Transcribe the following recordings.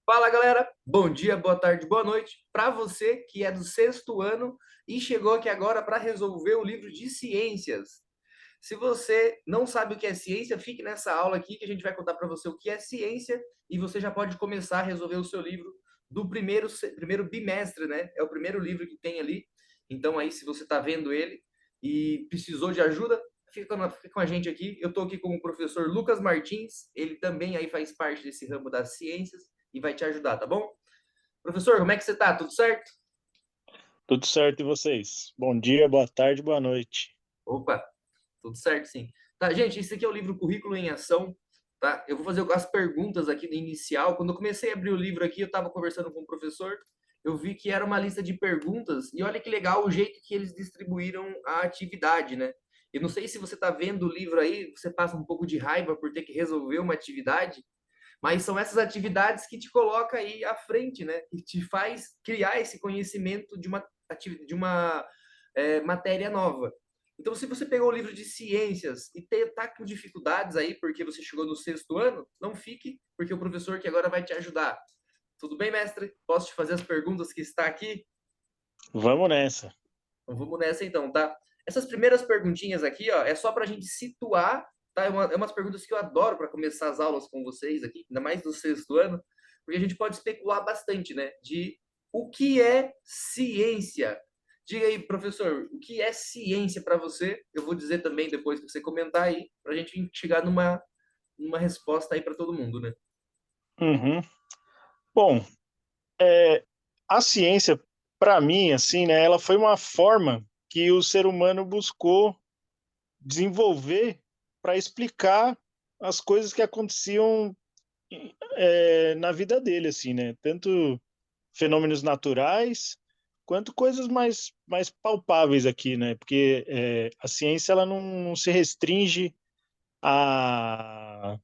Fala, galera. Bom dia, boa tarde, boa noite. Para você que é do sexto ano e chegou aqui agora para resolver o livro de ciências. Se você não sabe o que é ciência, fique nessa aula aqui que a gente vai contar para você o que é ciência e você já pode começar a resolver o seu livro do primeiro bimestre, né? É o primeiro livro que tem ali. Então aí, se você está vendo ele e precisou de ajuda, fica com a gente aqui. Eu estou aqui com o professor Lucas Martins. Ele também aí faz parte desse ramo das ciências e vai te ajudar, tá bom? Professor, como é que você tá? Tudo certo? Tudo certo e vocês? Bom dia, boa tarde, boa noite. Opa, tudo certo, sim. Tá, gente, esse aqui é o livro Currículo em Ação, tá? Eu vou fazer as perguntas aqui no inicial. Quando eu comecei a abrir o livro aqui, eu estava conversando com o professor, eu vi que era uma lista de perguntas, e olha que legal o jeito que eles distribuíram a atividade, né? Eu não sei se você está vendo o livro aí, você passa um pouco de raiva por ter que resolver uma atividade, mas são essas atividades que te coloca aí à frente, né? E te faz criar esse conhecimento de uma matéria nova. Então, se você pegou o livro de ciências e está com dificuldades aí porque você chegou no sexto ano, não fique, porque o professor que agora vai te ajudar. Tudo bem, mestre? Posso te fazer as perguntas que está aqui? Vamos nessa. Então vamos nessa então, tá? Essas primeiras perguntinhas aqui, ó, é só para a gente situar, tá? É umas perguntas que eu adoro para começar as aulas com vocês aqui, ainda mais do sexto ano, porque a gente pode especular bastante, né? De o que é ciência. Diga aí, professor, o que é ciência para você? Eu vou dizer também depois que você comentar aí, para a gente chegar numa resposta aí para todo mundo, né? Uhum. Bom, a ciência, para mim, assim, né, ela foi uma forma que o ser humano buscou desenvolver para explicar as coisas que aconteciam na vida dele, assim, né? Tanto fenômenos naturais quanto coisas mais palpáveis aqui, né? Porque a ciência ela não se restringe a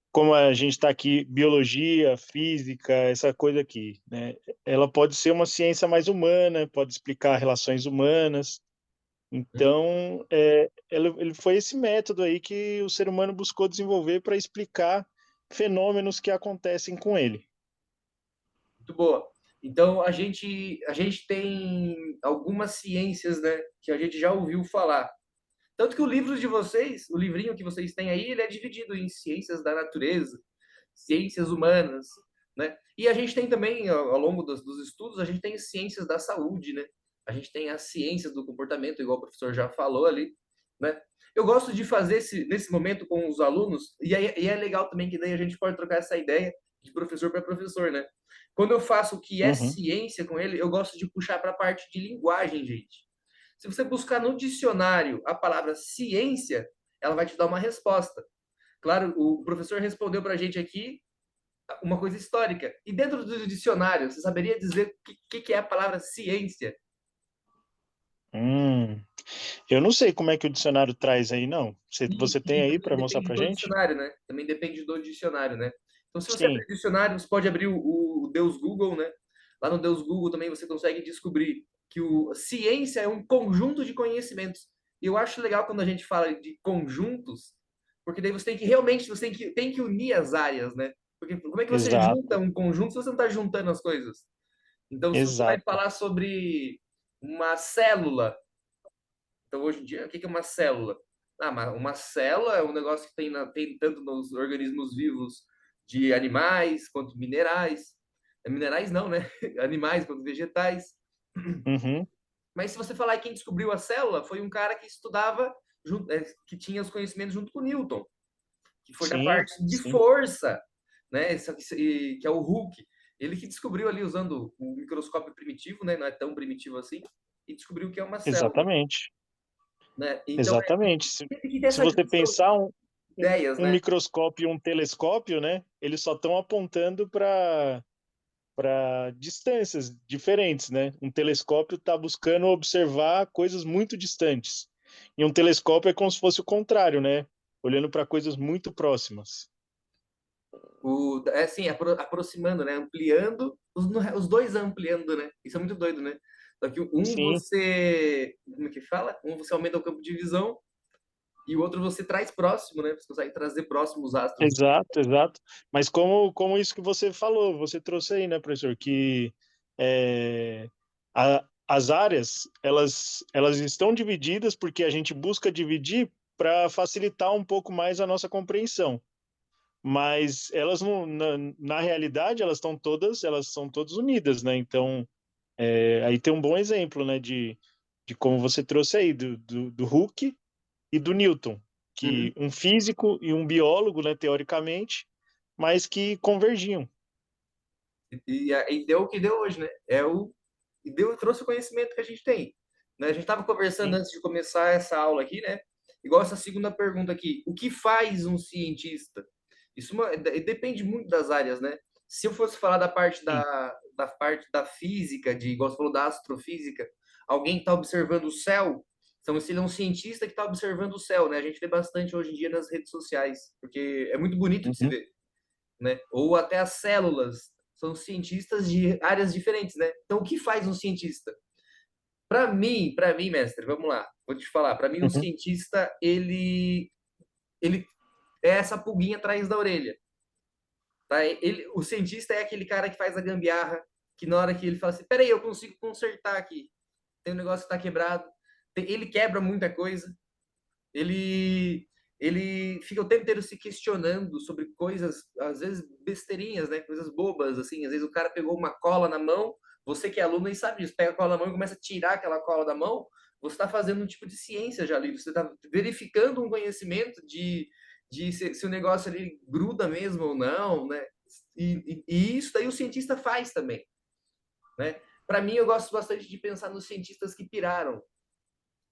como a gente está aqui, biologia, física, essa coisa aqui, né? Ela pode ser uma ciência mais humana, pode explicar relações humanas. Hum, Então, ele foi esse método aí que o ser humano buscou desenvolver para explicar fenômenos que acontecem com ele. muito boa. Então, a gente tem algumas ciências, né, que a gente já ouviu falar. Tanto que o livro de vocês, o livrinho que vocês têm aí, ele é dividido em ciências da natureza, ciências humanas, né? E a gente tem também, ao longo dos estudos, a gente tem ciências da saúde, né? A gente tem as ciências do comportamento, igual o professor já falou ali, né? Eu gosto de fazer nesse momento com os alunos, e é legal também que daí a gente pode trocar essa ideia de professor para professor, né? Quando eu faço o que é Uhum. ciência com ele, eu gosto de puxar para a parte de linguagem, gente. Se você buscar no dicionário a palavra ciência, ela vai te dar uma resposta. Claro, o professor respondeu para a gente aqui uma coisa histórica. E dentro do dicionário, você saberia dizer o que é a palavra ciência? Hum. Eu não sei como é que o dicionário traz aí, não. Você tem E aí também para mostrar depende para do gente? dicionário, né? Também depende do dicionário, né? Então, se você abrir Sim, o dicionário, você pode abrir o Deus Google, né? Lá no Deus Google também você consegue descobrir que ciência é um conjunto de conhecimentos. E eu acho legal quando a gente fala de conjuntos, porque daí você tem que realmente, você tem que unir as áreas, né? Porque como é que você junta exato, um conjunto se você não está juntando as coisas? Então, se você vai exato. falar sobre uma célula, então hoje em dia, o que é uma célula? Ah, uma célula é um negócio que tem tanto nos organismos vivos de animais quanto minerais. Minerais não, né? Animais quanto vegetais. Uhum. Mas se você falar quem descobriu a célula, foi um cara que estudava, que tinha os conhecimentos junto com Newton, que foi da Sim, parte de sim, força, né? Que é o Hooke. Ele que descobriu ali usando o microscópio primitivo, né? Não é tão primitivo assim, e descobriu que é uma célula, exatamente, né? Então, exatamente. Se, tem que ter se essa você junção pensar de ideias, um né? microscópio e um telescópio, né? Eles só estão apontando para distâncias diferentes, né? Um telescópio está buscando observar coisas muito distantes. E um telescópio é como se fosse o contrário, né? Olhando para coisas muito próximas. É assim, aproximando, né? Ampliando, os dois ampliando, né? Isso é muito doido, né? Só que um Sim, você, como é que fala? Um você aumenta o campo de visão e o outro você traz próximo, né? Você consegue trazer próximo os astros. Exato, exato. Mas como isso que você falou, você trouxe aí, né, professor, que é, as áreas, elas estão divididas porque a gente busca dividir para facilitar um pouco mais a nossa compreensão. Mas elas não, na realidade, elas são todas unidas, né? Então, aí tem um bom exemplo, né, de como você trouxe aí, do Hooke e do Newton, Uhum. que um físico e um biólogo, né, teoricamente, mas que convergiam. E deu o que deu hoje, né? E trouxe o conhecimento que a gente tem. Né? A gente estava conversando Sim. antes de começar essa aula aqui, né? Igual essa segunda pergunta aqui. O que faz um cientista? Depende muito das áreas, né? Se eu fosse falar Sim. da parte da física, igual você falou, da astrofísica, alguém está observando o céu, então ele é um cientista que está observando o céu, né? A gente vê bastante hoje em dia nas redes sociais, porque é muito bonito de se Uhum. ver, né? Ou até as células são cientistas de áreas diferentes, né? Então, o que faz um cientista? Para mim, mestre, vamos lá, vou te falar. Para mim, um Uhum. cientista ele é essa pulguinha atrás da orelha, tá? O cientista é aquele cara que faz a gambiarra, que na hora que ele fala assim, peraí, eu consigo consertar aqui, tem um negócio que está quebrado, ele quebra muita coisa, ele ele fica o tempo inteiro se questionando sobre coisas, às vezes besteirinhas, né? Coisas bobas, assim. Às vezes o cara pegou uma cola na mão, você que é aluno nem sabe disso, pega a cola na mão e começa a tirar aquela cola da mão, você está fazendo um tipo de ciência já ali, você está verificando um conhecimento de se o negócio ali gruda mesmo ou não, né? E isso daí o cientista faz também, né? Para mim, eu gosto bastante de pensar nos cientistas que piraram,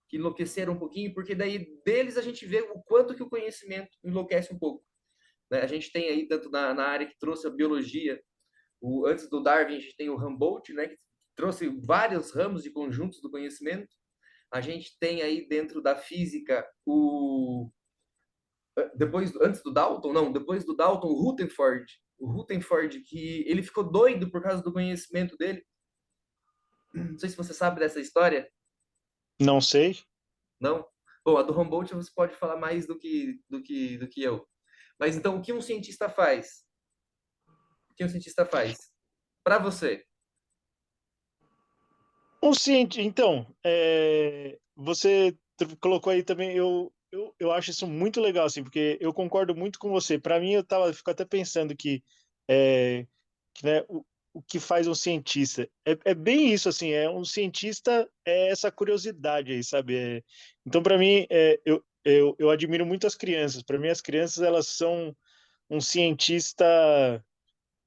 que enlouqueceram um pouquinho, porque daí deles a gente vê o quanto que o conhecimento enlouquece um pouco. Né? A gente tem aí, tanto na área que trouxe a biologia, antes do Darwin, a gente tem o Humboldt, né, que trouxe vários ramos de conjuntos do conhecimento. A gente tem aí dentro da física antes do Dalton, não, depois do Dalton, o Rutherford, que ele ficou doido por causa do conhecimento dele. Não sei se você sabe dessa história, Não sei. não? Bom, a do Humboldt você pode falar mais do que eu. Mas então, o que um cientista faz? O que um cientista faz? Para você. Então, você colocou aí também, eu acho isso muito legal, assim, porque eu concordo muito com você. Para mim, fico até pensando que, né, o que faz um cientista é bem isso, assim, um cientista é essa curiosidade aí, sabe? Então, para mim, eu admiro muito as crianças. Para mim, as crianças, elas são um cientista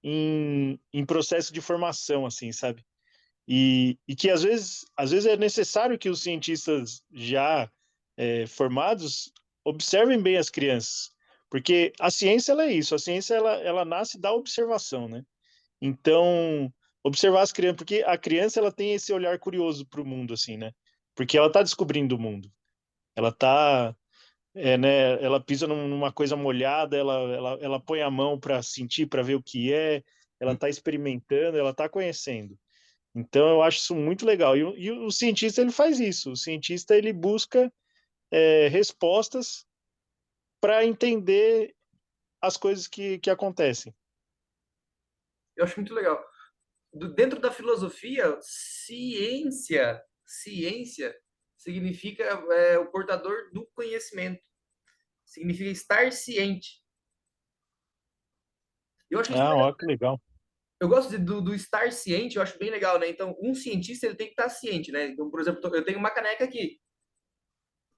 em processo de formação, assim, sabe? E que às vezes é necessário que os cientistas já formados observem bem as crianças, porque a ciência ela é isso, a ciência ela nasce da observação, né? Então, observar as crianças, porque a criança ela tem esse olhar curioso para o mundo, assim, né? Porque ela está descobrindo o mundo, ela está, né? Ela pisa numa coisa molhada, ela põe a mão para sentir, para ver o que é, ela está experimentando, ela está conhecendo. Então eu acho isso muito legal. O cientista ele faz isso. O cientista ele busca respostas para entender as coisas que acontecem. Eu acho muito legal. Dentro da filosofia, ciência significa o portador do conhecimento, significa estar ciente. Eu acho isso Ah, legal. ó, que legal. Eu gosto do estar ciente, eu acho bem legal, né? Então, um cientista ele tem que estar ciente, né? Então, por exemplo, eu tenho uma caneca aqui.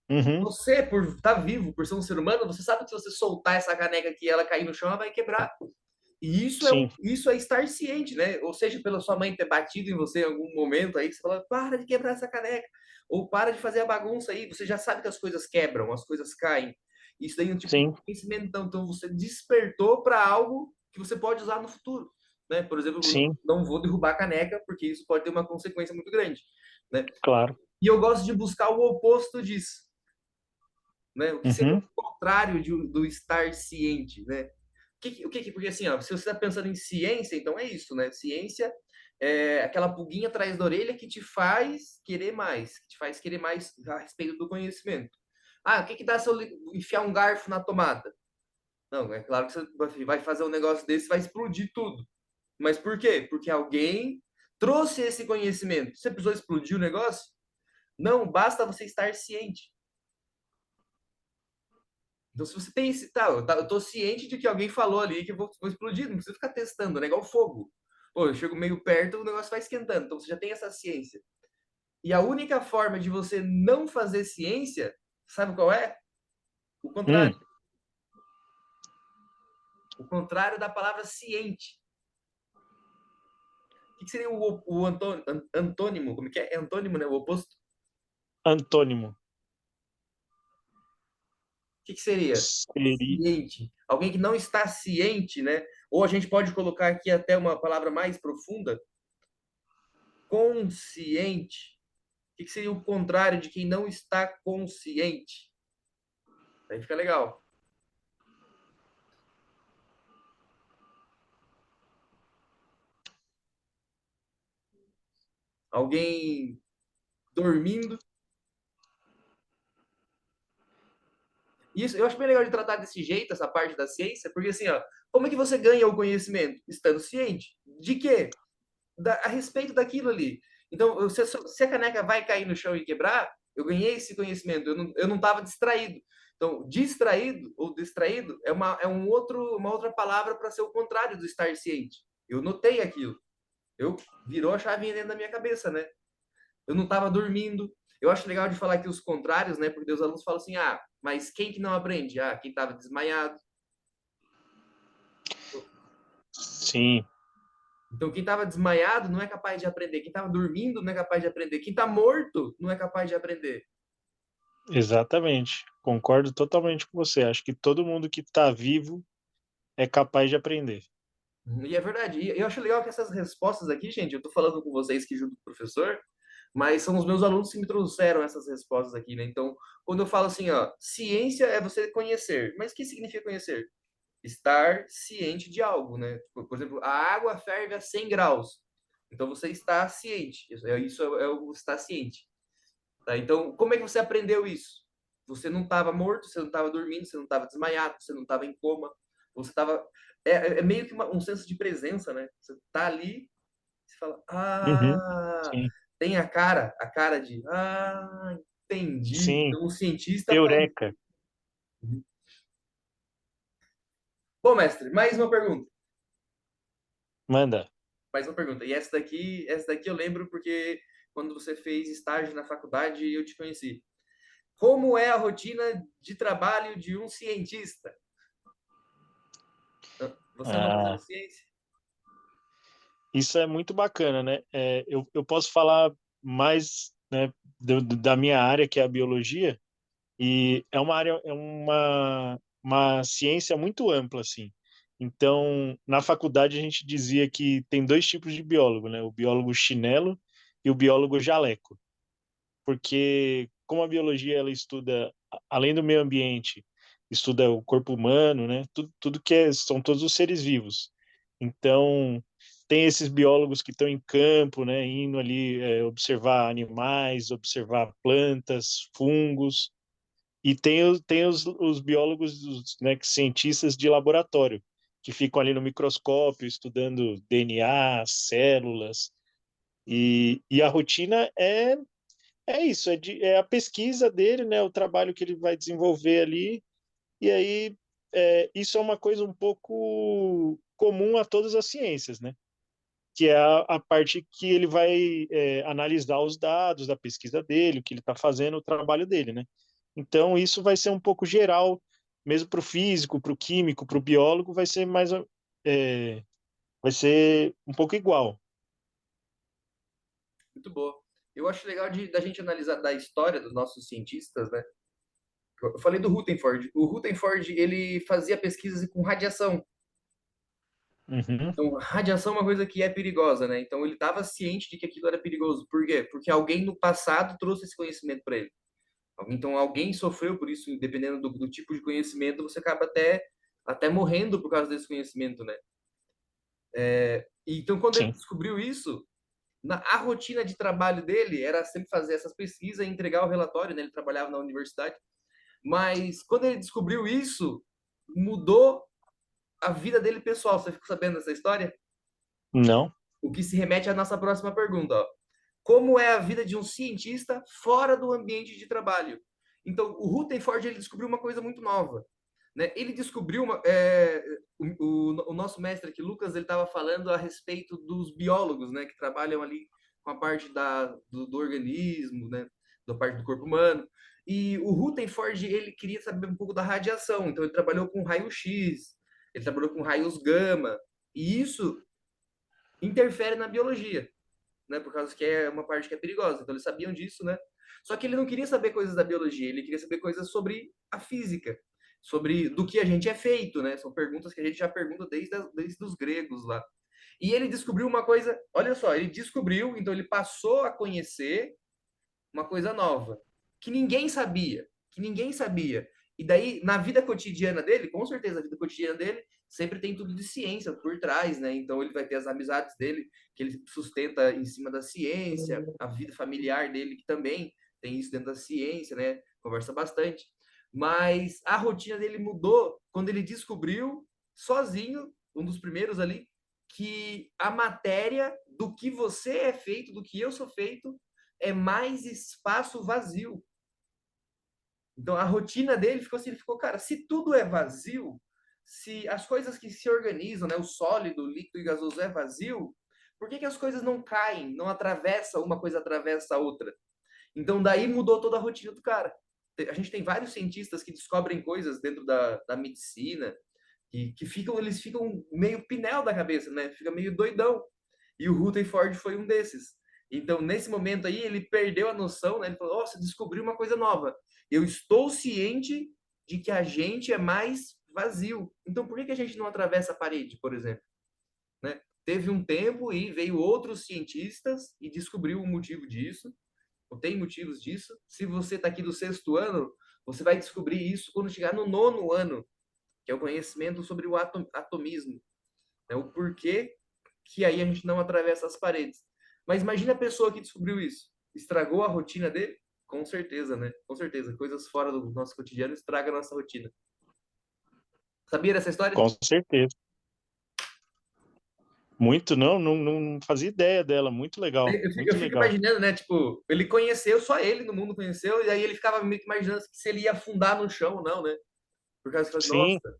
Uhum, Você, por estar vivo, por ser um ser humano, você sabe que se você soltar essa caneca aqui e ela cair no chão, ela vai quebrar. E sim, isso é estar ciente, né? Ou seja, pela sua mãe ter batido em você em algum momento aí, que você fala, para de quebrar essa caneca, ou para de fazer a bagunça aí, você já sabe que as coisas quebram, as coisas caem. Isso daí é um tipo de sim, conhecimento, então você despertou para algo que você pode usar no futuro. Né? Por exemplo, eu sim, não vou derrubar a caneca, porque isso pode ter uma consequência muito grande. Né? claro. E eu gosto de buscar o oposto disso. Né? O que seria o Uhum, contrário do estar ciente, né? Porque assim, ó, se você está pensando em ciência, então é isso, né? Ciência é aquela pulguinha atrás da orelha que te faz querer mais, que te faz querer mais a respeito do conhecimento. Ah, o que dá se eu enfiar um garfo na tomada? Não, é claro que você vai fazer um negócio desse, vai explodir tudo. Mas por quê? Porque alguém trouxe esse conhecimento. Você precisou explodir o negócio? Não, basta você estar ciente. Então, se você tem esse, eu tô ciente de que alguém falou ali que eu vou explodir, não precisa ficar testando, né? Igual fogo. Pô, eu chego meio perto, o negócio vai esquentando. Então, você já tem essa ciência. E a única forma de você não fazer ciência, sabe qual é? O Hum, contrário. O contrário da palavra ciente. O que seria o antônimo? Como que é? É antônimo, né? O oposto? antônimo. O que seria? Seria, Ciente. Alguém que não está ciente, né? Ou a gente pode colocar aqui até uma palavra mais profunda, consciente. O que seria o contrário de quem não está consciente? Aí fica legal. Alguém dormindo. Isso, eu acho bem legal de tratar desse jeito, essa parte da ciência, porque assim, ó, como é que você ganha o conhecimento? Estando ciente. De quê? A respeito daquilo ali. Então, se a caneca vai cair no chão e quebrar, eu ganhei esse conhecimento, eu não estava distraído. Então, distraído ou distraído uma outra palavra para ser o contrário do estar ciente. Eu notei aquilo. Eu virou a chavinha dentro da minha cabeça, né? Eu não estava dormindo. Eu acho legal de falar aqui os contrários, né? Porque os alunos falam assim: ah, mas quem que não aprende? Ah, quem estava desmaiado. sim, Então, quem estava desmaiado não é capaz de aprender. Quem estava dormindo não é capaz de aprender. Quem está morto não é capaz de aprender. exatamente. Concordo totalmente com você. Acho que todo mundo que está vivo é capaz de aprender. E é verdade. E eu acho legal que essas respostas aqui, gente, eu estou falando com vocês que junto com o professor, mas são os meus alunos que me trouxeram essas respostas aqui, né? Então, quando eu falo assim, ó, ciência é você conhecer. Mas o que significa conhecer? Estar ciente de algo, né? Tipo, por exemplo, a água ferve a 100 graus. Então, você está ciente. Isso é o estar ciente. Tá? Então, como é que você aprendeu isso? Você não estava morto, você não estava dormindo, você não estava desmaiado, você não estava em coma. Você estava. É meio que um senso de presença, né? Você está ali, você fala, Uhum, ah, sim, tem a cara de, ah, entendi. sim. Então, o cientista faz. Eureka. Bom, mestre, mais uma pergunta. Manda. Mais uma pergunta. E essa daqui eu lembro porque quando você fez estágio na faculdade eu te conheci. Como é a rotina de trabalho de um cientista? Você não fazendo Ah, ciência? isso é muito bacana, né? Eu posso falar mais, né, da minha área, que é a biologia, e é uma área, é uma ciência muito ampla, assim. Então, na faculdade a gente dizia que tem dois tipos de biólogo, né? O biólogo chinelo e o biólogo jaleco. Porque como a biologia ela estuda, além do meio ambiente, estuda o corpo humano, né? Tudo que são todos os seres vivos. Então, tem esses biólogos que estão em campo, né? Indo ali observar animais, observar plantas, fungos, e tem os biólogos, né, cientistas de laboratório, que ficam ali no microscópio estudando DNA, células, e a rotina é isso, é a pesquisa dele, né, o trabalho que ele vai desenvolver ali, e aí isso é uma coisa um pouco comum a todas as ciências, né? Que é a parte que ele vai analisar os dados da pesquisa dele, o que ele está fazendo, o trabalho dele, né? Então, isso vai ser um pouco geral, mesmo para o físico, para o químico, para o biólogo, é, vai ser um pouco igual. Muito boa. Eu acho legal da gente analisar da história dos nossos cientistas, né? Eu falei do Rutherford. O Rutherford, ele fazia pesquisas com radiação. Uhum, Então, radiação é uma coisa que é perigosa, né? Então, ele estava ciente de que aquilo era perigoso. Por quê? Porque alguém no passado trouxe esse conhecimento para ele. Então, alguém sofreu por isso, dependendo do tipo de conhecimento, você acaba até morrendo por causa desse conhecimento, né? Então, quando ele sim. descobriu isso, a rotina de trabalho dele era sempre fazer essas pesquisas e entregar o relatório, né? Ele trabalhava na universidade. Mas quando ele descobriu isso, mudou a vida dele pessoal. Você ficou sabendo dessa história? Não. O que se remete à nossa próxima pergunta, ó. Como é a vida de um cientista fora do ambiente de trabalho? Então, o Rutherford ele descobriu uma coisa muito nova, né? Ele descobriu o nosso mestre aqui, Lucas, ele estava falando a respeito dos biólogos, né, que trabalham ali com a parte do organismo, né, da parte do corpo humano. E o Rutherford ele queria saber um pouco da radiação, então ele trabalhou com raio-x, ele trabalhou com raios gama, e isso interfere na biologia, né? Por causa que é uma parte que é perigosa. Então eles sabiam disso, né? Só que ele não queria saber coisas da biologia, ele queria saber coisas sobre a física, sobre do que a gente é feito, né? São perguntas que a gente já pergunta desde os gregos lá. E ele descobriu uma coisa, olha só, ele descobriu, então ele passou a conhecer uma coisa nova, que ninguém sabia. E daí, na vida cotidiana dele, com certeza, a vida cotidiana dele sempre tem tudo de ciência por trás, né? Então ele vai ter as amizades dele, que ele sustenta em cima da ciência, a vida familiar dele, que também tem isso dentro da ciência, né? Conversa bastante. Mas a rotina dele mudou quando ele descobriu, sozinho, um dos primeiros ali, que a matéria do que você é feito, do que eu sou feito, é mais espaço vazio. Então a rotina dele ficou assim, ele ficou, cara, se tudo é vazio, se as coisas que se organizam, né, o sólido, o líquido e gasoso é vazio, por que as coisas não caem, não atravessam, uma coisa atravessa a outra? Então daí mudou toda a rotina do cara. A gente tem vários cientistas que descobrem coisas dentro da medicina, que ficam, eles ficam meio pinel da cabeça, né? Fica meio doidão. E o Rutherford foi um desses. Então, nesse momento aí, ele perdeu a noção, né? Ele falou: Nossa, descobriu uma coisa nova. Eu estou ciente de que a gente é mais vazio. Então, por que a gente não atravessa a parede, por exemplo? Né? Teve um tempo e veio outros cientistas e descobriu o motivo disso. Não tem motivos disso. Se você está aqui do sexto ano, você vai descobrir isso quando chegar no nono ano, que é o conhecimento sobre o atomismo. Né? O porquê que aí a gente não atravessa as paredes. Mas imagina a pessoa que descobriu isso. Estragou a rotina dele? Com certeza, né? Com certeza. Coisas fora do nosso cotidiano estragam a nossa rotina. Sabia dessa história? Com certeza. Muito, não fazia ideia dela. Muito legal, Eu muito fico legal. imaginando, né? Tipo, ele conheceu, só ele no mundo conheceu, e aí ele ficava meio que imaginando se ele ia afundar no chão ou não, né? Por causa que, Sim, nossa.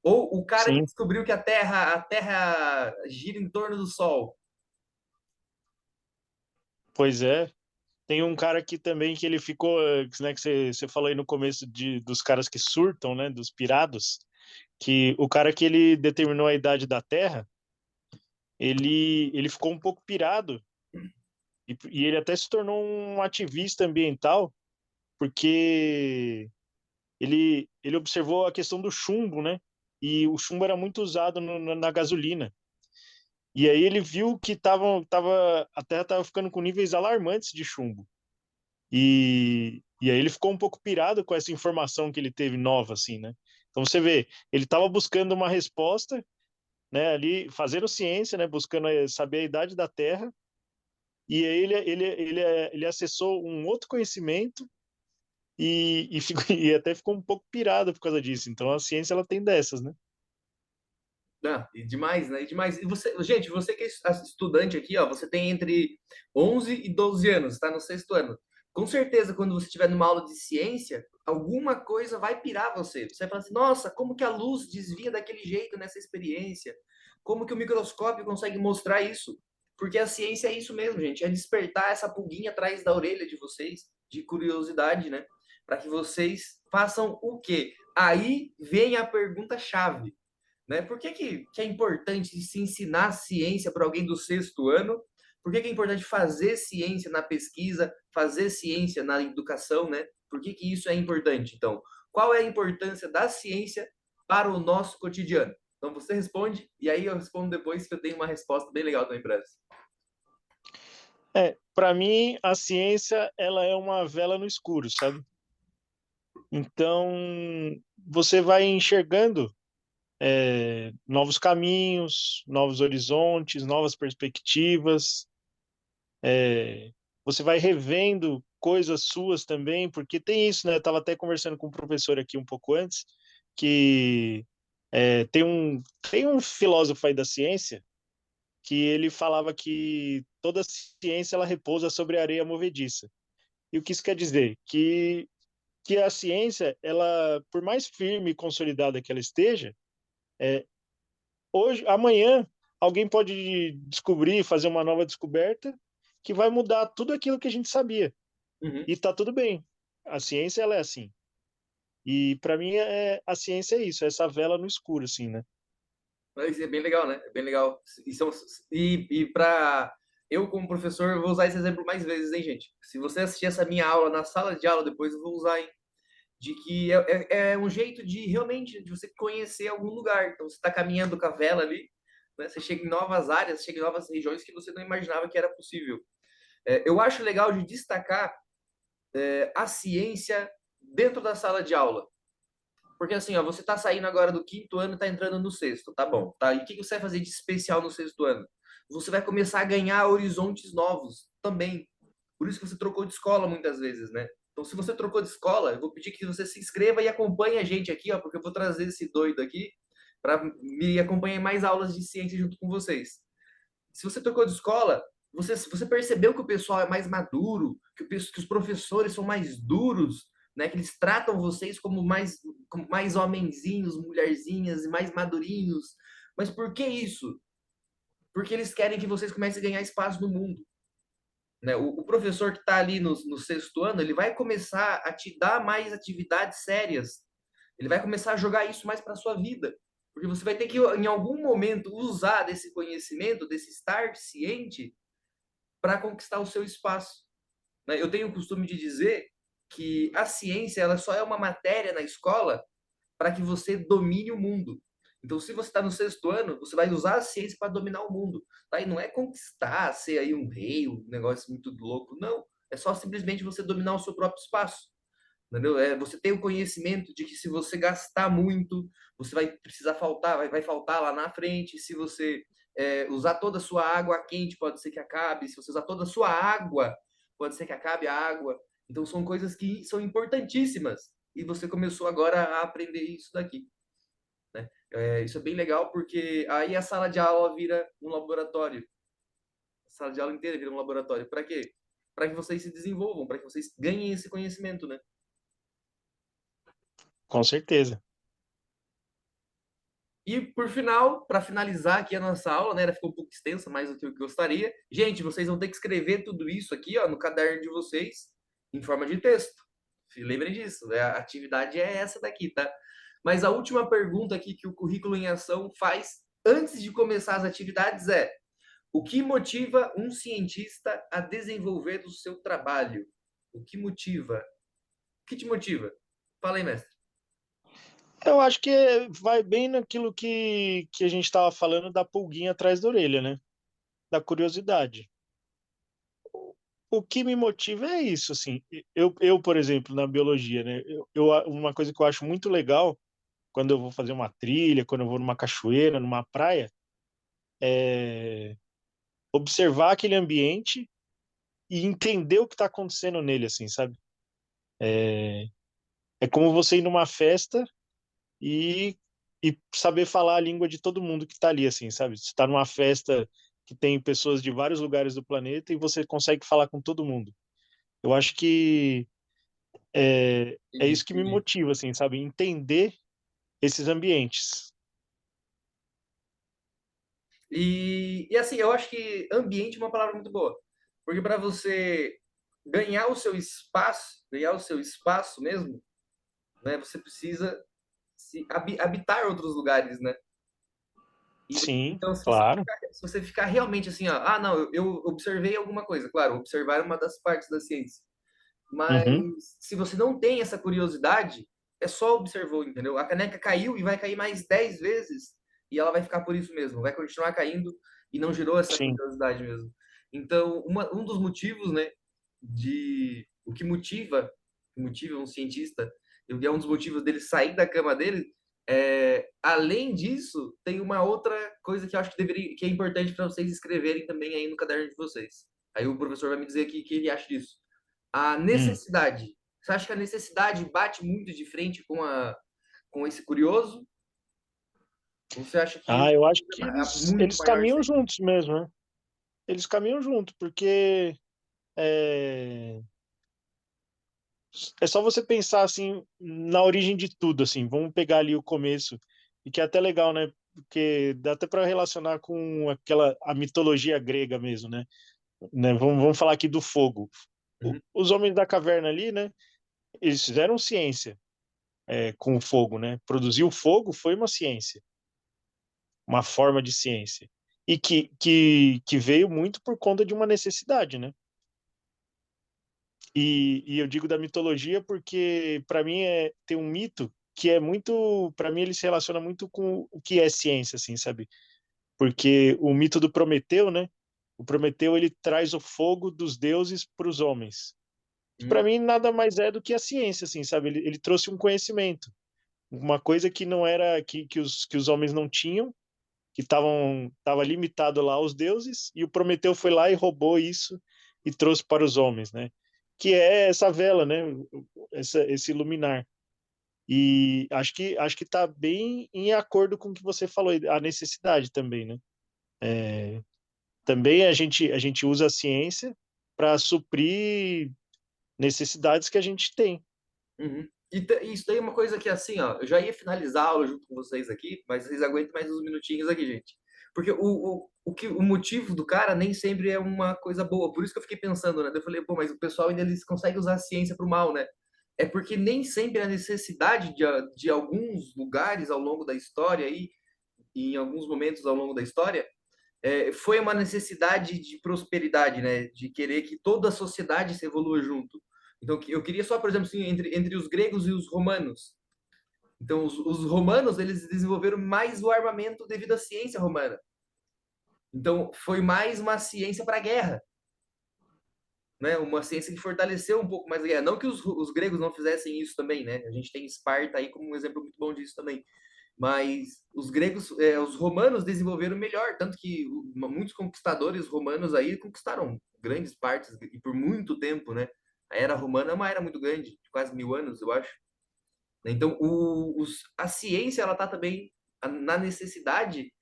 Ou o cara que sim, descobriu que a Terra gira em torno do Sol. pois é. Tem um cara aqui também que ele ficou, né, que você falou aí no começo dos caras que surtam, né, dos pirados, que o cara que ele determinou a idade da Terra, ele ficou um pouco pirado e ele até se tornou um ativista ambiental, porque ele observou a questão do chumbo, né? E o chumbo era muito usado na gasolina. E aí ele viu que a Terra estava ficando com níveis alarmantes de chumbo. E aí ele ficou um pouco pirado com essa informação que ele teve nova, assim, né? Então você vê, ele estava buscando uma resposta, né, ali, fazendo ciência, né, buscando saber a idade da Terra, e aí ele acessou um outro conhecimento e até ficou um pouco pirado por causa disso. Então a ciência ela tem dessas, né? Ah, e demais, né? E demais. E você, gente, você que é estudante aqui, ó, você tem entre 11 e 12 anos, está no sexto ano. Com certeza, quando você estiver numa aula de ciência, alguma coisa vai pirar você. Você vai falar assim, nossa, como que a luz desvia daquele jeito nessa experiência? Como que o microscópio consegue mostrar isso? Porque a ciência é isso mesmo, gente, é despertar essa pulguinha atrás da orelha de vocês, de curiosidade, né? Para que vocês façam o quê? Aí vem a pergunta chave, né? Por que é importante se ensinar ciência para alguém do sexto ano? Por que é importante fazer ciência na pesquisa, fazer ciência na educação, né? Por que isso é importante? Então, qual é a importância da ciência para o nosso cotidiano? Então, você responde, e aí eu respondo depois que eu tenho uma resposta bem legal também para essa. Para mim a ciência ela é uma vela no escuro, sabe? Então você vai enxergando novos caminhos, novos horizontes, novas perspectivas. Você vai revendo coisas suas também, porque tem isso, né? Eu estava até conversando com um professor aqui um pouco antes, que tem um filósofo aí da ciência que ele falava que toda ciência ela repousa sobre areia movediça. E o que isso quer dizer? Que a ciência, ela, por mais firme e consolidada que ela esteja, hoje, amanhã, alguém pode descobrir, fazer uma nova descoberta que vai mudar tudo aquilo que a gente sabia. Uhum. E tá tudo bem. A ciência, ela é assim. E para mim, a ciência é isso, é essa vela no escuro, assim, né? Isso é bem legal, né? É bem legal. E para eu, como professor, eu vou usar esse exemplo mais vezes, hein, gente? Se você assistir essa minha aula na sala de aula, depois eu vou usar, hein? De que é um jeito de realmente de você conhecer algum lugar. Então, você está caminhando com a vela ali, né? Você chega em novas áreas, chega em novas regiões que você não imaginava que era possível. Eu acho legal de destacar a ciência dentro da sala de aula. Porque assim, ó, você tá saindo agora do quinto ano e tá entrando no sexto, tá bom, tá? E o que você vai fazer de especial no sexto ano? Você vai começar a ganhar horizontes novos também. Por isso que você trocou de escola muitas vezes, né? Então, se você trocou de escola, eu vou pedir que você se inscreva e acompanhe a gente aqui, ó, porque eu vou trazer esse doido aqui para me acompanhar em mais aulas de ciência junto com vocês. Se você trocou de escola, você percebeu que o pessoal é mais maduro, que os professores são mais duros, né? Que eles tratam vocês como mais homenzinhos, mulherzinhas e mais madurinhos. Mas por que isso? Porque eles querem que vocês comecem a ganhar espaço no mundo. Né? O professor que está ali no sexto ano, ele vai começar a te dar mais atividades sérias. Ele vai começar a jogar isso mais para sua vida. Porque você vai ter que, em algum momento, usar desse conhecimento, desse estar ciente, para conquistar o seu espaço. Né? Eu tenho o costume de dizer que a ciência ela só é uma matéria na escola para que você domine o mundo. Então, se você está no sexto ano, você vai usar a ciência para dominar o mundo. Tá? E não é conquistar, ser aí um rei, um negócio muito louco. Não. É só simplesmente você dominar o seu próprio espaço. Entendeu? Você tem o conhecimento de que se você gastar muito, você vai precisar faltar, vai faltar lá na frente. Se você usar toda a sua água quente, pode ser que acabe. Se você usar toda a sua água, pode ser que acabe a água. Então, são coisas que são importantíssimas. E você começou agora a aprender isso daqui. Né? Isso é bem legal, porque aí a sala de aula vira um laboratório. A sala de aula inteira vira um laboratório. Para quê? Para que vocês se desenvolvam, para que vocês ganhem esse conhecimento, né? Com certeza. E por final, para finalizar aqui a nossa aula, né, ela ficou um pouco extensa, mais do que eu gostaria. Gente, vocês vão ter que escrever tudo isso aqui, ó, no caderno de vocês, em forma de texto. Se lembrem disso, né? A atividade é essa daqui, tá? Mas a última pergunta aqui que o Currículo em Ação faz antes de começar as atividades é: o que motiva um cientista a desenvolver o seu trabalho? O que motiva? O que te motiva? Fala aí, mestre. Eu acho que vai bem naquilo que a gente estava falando da pulguinha atrás da orelha, né? Da curiosidade. O que me motiva é isso, assim. Por exemplo, na biologia, né? Uma coisa que eu acho muito legal quando eu vou fazer uma trilha, quando eu vou numa cachoeira, numa praia, é observar aquele ambiente e entender o que está acontecendo nele, assim, sabe? É como você ir numa festa e, e saber falar a língua de todo mundo que está ali, assim, sabe? Você está numa festa que tem pessoas de vários lugares do planeta e você consegue falar com todo mundo. Eu acho que é Entendi, isso que me entendi. motiva, assim, sabe? Entender esses ambientes. E assim, eu acho que ambiente é uma palavra muito boa. Porque para você ganhar o seu espaço mesmo, né, você precisa habitar outros lugares, né? Sim, Então, claro. se você ficar realmente assim, ó, ah, não, eu observei alguma coisa. Claro, observar é uma das partes da ciência. Mas Uhum, se você não tem essa curiosidade, é só observou, entendeu? A caneca caiu e vai cair mais 10 vezes e ela vai ficar por isso mesmo, vai continuar caindo e não gerou essa sim. curiosidade mesmo. Então, um dos motivos, né, de o que motiva um cientista, e é um dos motivos dele sair da cama dele, além disso, tem uma outra coisa que eu acho que é importante para vocês escreverem também aí no caderno de vocês. Aí o professor vai me dizer aqui o que ele acha disso. a Hum. necessidade. Você acha que a necessidade bate muito de frente com esse curioso? Ou você acha que Ah, o eu acho curioso que é eles, muito eles maior caminham sempre? juntos mesmo, né? Eles caminham junto, porque é, é só você pensar assim na origem de tudo, assim. Vamos pegar ali o começo, e que é até legal, né? Porque dá até para relacionar com aquela a mitologia grega mesmo, né? Vamos falar aqui do fogo. Uhum, Os homens da caverna ali, né? Eles fizeram ciência com o fogo, né? Produzir o fogo foi uma ciência, uma forma de ciência. E que veio muito por conta de uma necessidade, né? E eu digo da mitologia porque, para mim, tem um mito que é muito. Para mim, ele se relaciona muito com o que é ciência, assim, sabe? Porque o mito do Prometeu, né? O Prometeu, ele traz o fogo dos deuses para os homens. Que para uhum, mim nada mais é do que a ciência, assim, sabe? Ele trouxe um conhecimento, uma coisa que não era que os homens não tinham, que tava limitado lá aos deuses, e o Prometeu foi lá e roubou isso e trouxe para os homens, né? Que é essa vela, né? Esse luminar. E acho que está bem em acordo com o que você falou, a necessidade também, né? Também a gente usa a ciência para suprir necessidades que a gente tem uhum. E isso daí é uma coisa que, assim, ó, eu já ia finalizar a aula junto com vocês aqui, mas vocês aguentam mais uns minutinhos aqui, gente. Porque o motivo do cara nem sempre é uma coisa boa. Por isso que eu fiquei pensando, né? Eu falei, pô, mas o pessoal ainda eles conseguem usar a ciência para o mal, né? É porque nem sempre a necessidade de alguns lugares ao longo da história e em alguns momentos ao longo da história foi uma necessidade de prosperidade, né? De querer que toda a sociedade se evolua junto. Então, eu queria só, por exemplo, assim, entre os gregos e os romanos. Então, os romanos, eles desenvolveram mais o armamento devido à ciência romana. Então, foi mais uma ciência para a guerra, né? Uma ciência que fortaleceu um pouco mais a guerra. Não que os gregos não fizessem isso também, né? A gente tem Esparta aí como um exemplo muito bom disso também. Mas os gregos, os romanos desenvolveram melhor, tanto que muitos conquistadores romanos aí conquistaram grandes partes e por muito tempo, né? A era romana é uma era muito grande, de quase 1000 anos, eu acho. Então, a ciência ela está também na necessidade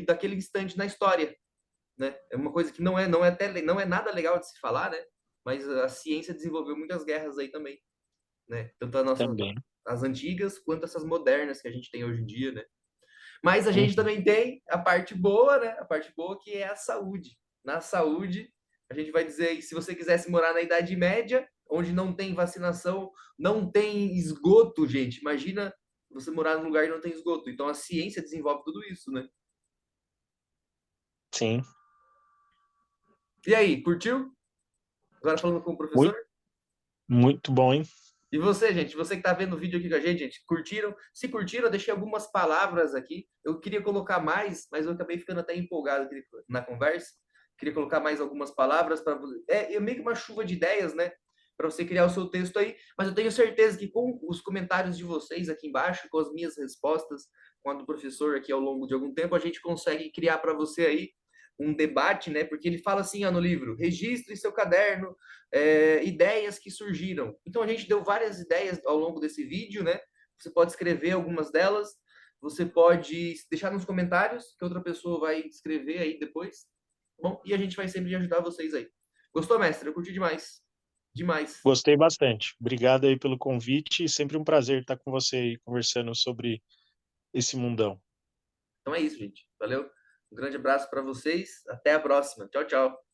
daquele instante na história, né? É uma coisa que não é nada legal de se falar, né? Mas a ciência desenvolveu muitas guerras aí também, né? Tanto também. as antigas quanto essas modernas que a gente tem hoje em dia, né? Mas a gente Uhum. também tem a parte boa, né? A parte boa que é a saúde. Na saúde, a gente vai dizer que se você quisesse morar na Idade Média, onde não tem vacinação, não tem esgoto, gente. Imagina você morar num lugar que não tem esgoto. Então a ciência desenvolve tudo isso, né? Sim. E aí, curtiu? Agora falando com o professor? Muito, muito bom, hein? E você, gente, você que está vendo o vídeo aqui com a gente, curtiram? Se curtiram, eu deixei algumas palavras aqui. Eu queria colocar mais, mas eu acabei ficando até empolgado aqui na conversa. Queria colocar mais algumas palavras para é meio que uma chuva de ideias, né? Para você criar o seu texto aí. Mas eu tenho certeza que com os comentários de vocês aqui embaixo, com as minhas respostas, com a do professor aqui ao longo de algum tempo, a gente consegue criar para você aí um debate, né? Porque ele fala assim, ó, no livro: registre seu caderno, ideias que surgiram. Então a gente deu várias ideias ao longo desse vídeo, né? Você pode escrever algumas delas, você pode deixar nos comentários que outra pessoa vai escrever aí depois. Bom, e a gente vai sempre ajudar vocês aí. Gostou, mestre? Eu curti demais. Demais. Gostei bastante. Obrigado aí pelo convite. Sempre um prazer estar com você aí conversando sobre esse mundão. Então é isso, gente. Valeu. Um grande abraço para vocês. Até a próxima. Tchau, tchau.